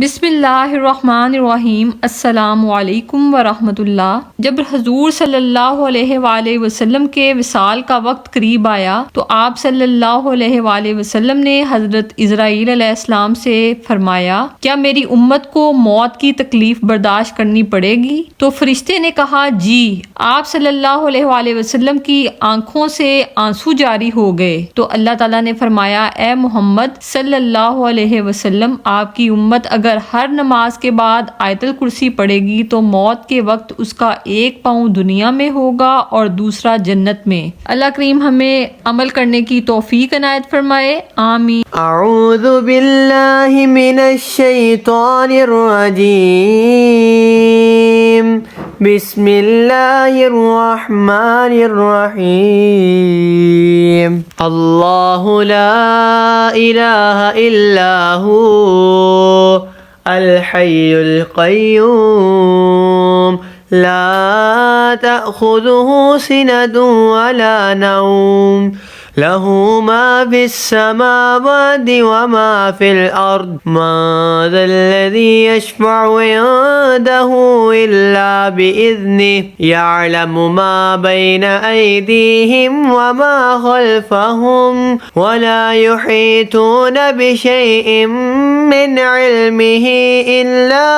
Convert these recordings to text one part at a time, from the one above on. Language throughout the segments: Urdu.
بسم اللہ الرحمن الرحیم۔ السلام علیکم ورحمۃ اللہ۔ جب حضور صلی اللہ علیہ وآلہ وسلم کے وصال کا وقت قریب آیا تو آپ صلی اللہ علیہ وآلہ وسلم نے حضرت اسرائیل علیہ السلام سے فرمایا، کیا میری امت کو موت کی تکلیف برداشت کرنی پڑے گی؟ تو فرشتے نے کہا جی۔ آپ صلی اللہ علیہ وآلہ وسلم کی آنکھوں سے آنسو جاری ہو گئے تو اللہ تعالیٰ نے فرمایا، اے محمد صلی اللہ علیہ وسلم، آپ کی امت اگر ہر نماز کے بعد آیت الکرسی پڑھے گی تو موت کے وقت اس کا ایک پاؤں دنیا میں ہوگا اور دوسرا جنت میں۔ اللہ کریم ہمیں عمل کرنے کی توفیق عنایت فرمائے، آمین۔ اعوذ باللہ من الشیطان الرجیم، بسم اللہ الرحمن الرحیم۔ اللہ لا الہ الا هو الحی القیوم لا تأخذه سنة ولا نوم له ما في السماوات وما في الأرض ما ذا الذي يشفع عنده إلا بإذنه يعلم ما بين أيديهم وما خلفهم ولا يحيطون بشيء من علمه إلا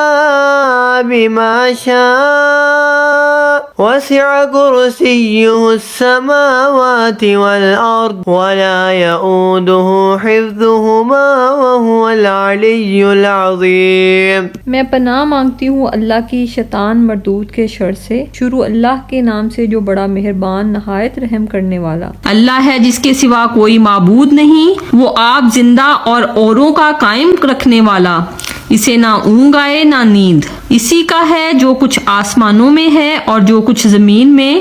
بما شاء وسع كرسيه السماوات والأرض ولا يؤوده حفظهما وهو العلي العظيم۔ میں پناہ مانگتی ہوں اللہ کی شیطان مردود کے شر سے۔ شروع اللہ کے نام سے جو بڑا مہربان نہایت رحم کرنے والا۔ اللہ ہے جس کے سوا کوئی معبود نہیں، وہ آپ زندہ اور اوروں کا قائم رکھنے والا، اسے نہ اونگ آئے نہ نیند۔ اسی کا ہے جو کچھ آسمانوں میں ہے اور جو کچھ زمین میں۔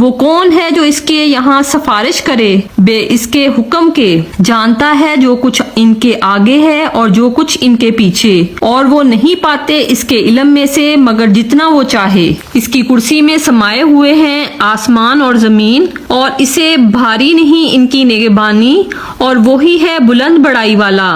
وہ کون ہے جو اس کے یہاں سفارش کرے بے اس کے حکم کے؟ جانتا ہے جو کچھ ان کے آگے ہے اور جو کچھ ان کے پیچھے، اور وہ نہیں پاتے اس کے علم میں سے مگر جتنا وہ چاہے۔ اس کی کرسی میں سمائے ہوئے ہیں آسمان اور زمین، اور اسے بھاری نہیں ان کی نگہبانی، اور وہی ہے بلند بڑائی والا۔